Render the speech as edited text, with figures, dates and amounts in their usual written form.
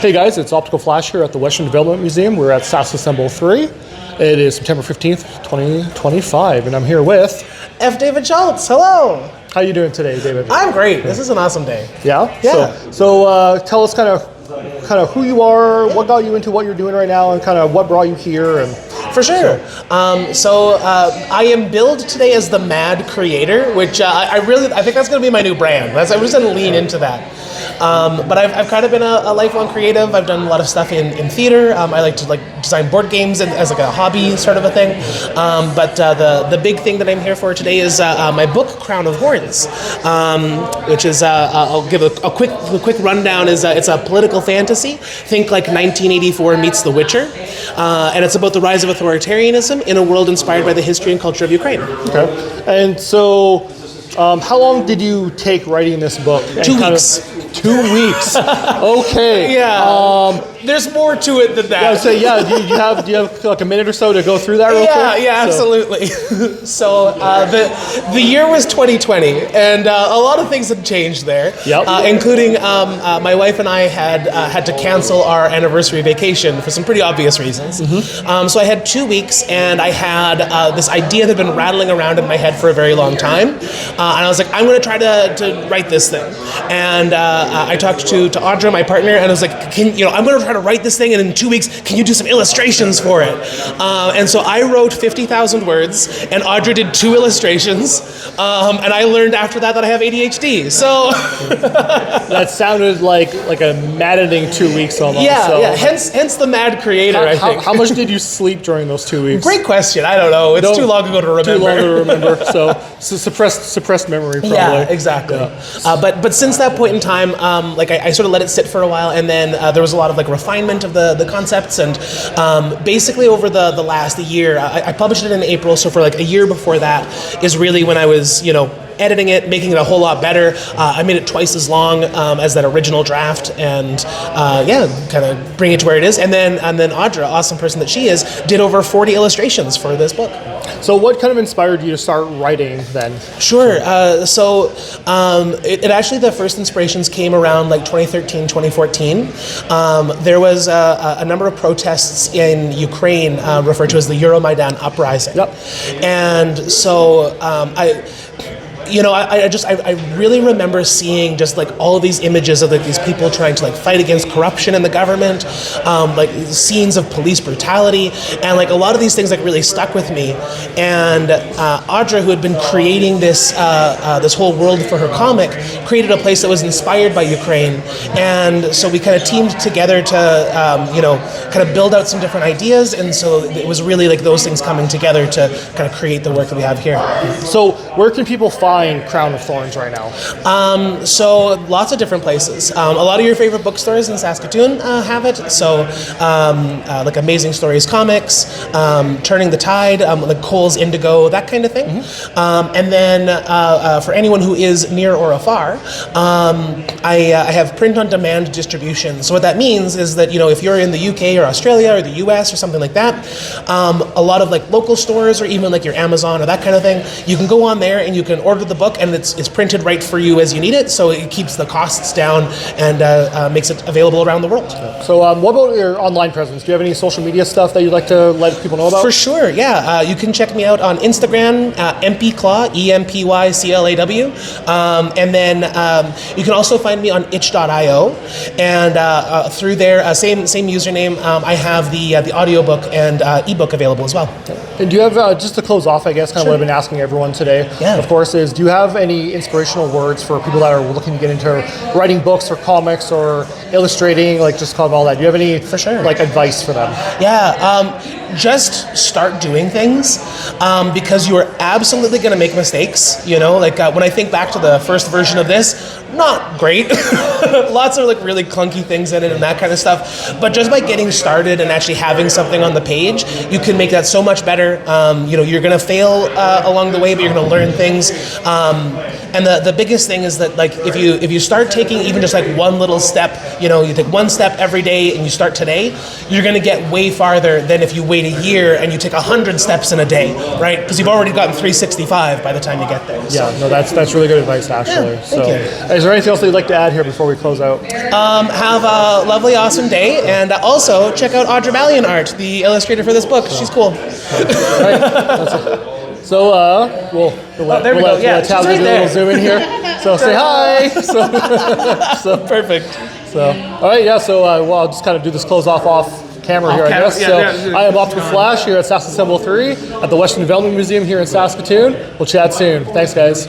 Hey guys, it's OpticalFlash here at the Western Development Museum. We're at SaskAssemble3. It is September 15th, 2025, and I'm here with... F. David Schultz. Hello. How are you doing today, David? I'm great. This is an awesome day. Yeah? Yeah. So tell us kind of who you are, what got you into what you're doing right now, and kind of what brought you here. And for sure. I am billed today as the Mad Creator, which I think that's going to be my new brand. I'm just going to lean into that. But I've kind of been a lifelong creative. I've done a lot of stuff in theater. I like to design board games as like a hobby sort of a thing. But the big thing that I'm here for today is my book Crown of Horns, which is I'll give a quick rundown. It's a political fantasy. Think like 1984 meets The Witcher, and it's about the rise of authoritarianism in a world inspired by the history and culture of Ukraine. Okay, and so how long did you take writing this book? 2 weeks. 2 weeks. Okay. Yeah. There's more to it than that. Do you have like a minute or so to go through that real quick? Yeah, absolutely. So the year was 2020, and a lot of things had changed there. Yep. Including my wife and I had to cancel our anniversary vacation for some pretty obvious reasons. Mm-hmm. So I had 2 weeks, and I had this idea that had been rattling around in my head for a very long time, and I was like, I'm going to try to write this thing. And I talked to Audra, my partner, and I was like, I'm going to try to write this thing, and in 2 weeks, can you do some illustrations for it? And so I wrote 50,000 words, and Audra did 2 illustrations, and I learned after that I have ADHD. So that sounded like a maddening 2 weeks almost. Yeah. Hence the Mad Creator. I think. How much did you sleep during those 2 weeks? Great question. I don't know. It's too long ago to remember. Too long to remember. So suppressed memory, probably. Yeah, exactly. Yeah. But since that point in time, I sort of let it sit for a while, and then there was a lot of refinement of the concepts, and basically over the last year, I published it in April, so for a year before that is really when I was, editing it, making it a whole lot better. I made it twice as long as that original draft, and kind of bring it to where it is. And then Audra, awesome person that she is, did over 40 illustrations for this book. So what kind of inspired you to start writing then? Sure. It actually, the first inspirations came around 2013, 2014. There was a number of protests in Ukraine referred to as the Euromaidan uprising. Yep. And so I really remember seeing just all of these images of these people trying to fight against corruption in the government, scenes of police brutality, and a lot of these things really stuck with me. And Audra, who had been creating this whole world for her comic, created a place that was inspired by Ukraine, and so we kind of teamed together to kind of build out some different ideas, and so it was really those things coming together to kind of create the work that we have here. So where can people find Crown of Thorns right now? So lots of different places. A lot of your favorite bookstores in Saskatoon have it. So Amazing Stories Comics, Turning the Tide, Cole's Indigo, that kind of thing. Mm-hmm. And then for anyone who is near or afar, I have print-on-demand distribution. So what that means is that if you're in the UK or Australia or the US or something like that, a lot of local stores or even your Amazon or that kind of thing, you can go on there and you can order the book, and it's printed right for you as you need it, so it keeps the costs down and makes it available around the world. So what about your online presence? Do you have any social media stuff that you'd like to let people know about? For sure, yeah. You can check me out on Instagram, empyclaw, EMPYCLAW, and then you can also find me on itch.io, and through there, same username, I have the audiobook and ebook available as well. And do you have, just to close off, I guess, kind of what I've been asking everyone today, of course, is do you have any inspirational words for people that are looking to get into writing books or comics or illustrating, just kind of all that? Do you have any advice for them? Yeah, just start doing things because you are absolutely going to make mistakes. When I think back to the first version of this, not great. Lots of really clunky things in it and that kind of stuff. But just by getting started and actually having something on the page, you can make that so much better. You're going to fail along the way, but you're going to learn things. And the biggest thing is that if you start taking even just one little step you take one step every day and you start today, you're going to get way farther than if you wait a year and you take 100 steps in a day, right? Because you've already gotten 365 by the time you get there. So. Yeah, no, that's really good advice, actually. Yeah, thank you. Is there anything else that you'd like to add here before we close out? Have a lovely, awesome day, and also check out Audra Ballion art, the illustrator for this book. She's cool. Right. That's it. So we'll let Taz do a little zoom in here. So say hi. So Perfect. So all right, yeah. So I'll just kind of do this close off camera here, I guess. Yeah, So yeah. I am OpticalFlash here at SaskAssemble3 at the Western Development Museum here in Saskatoon. We'll chat soon. Thanks, guys.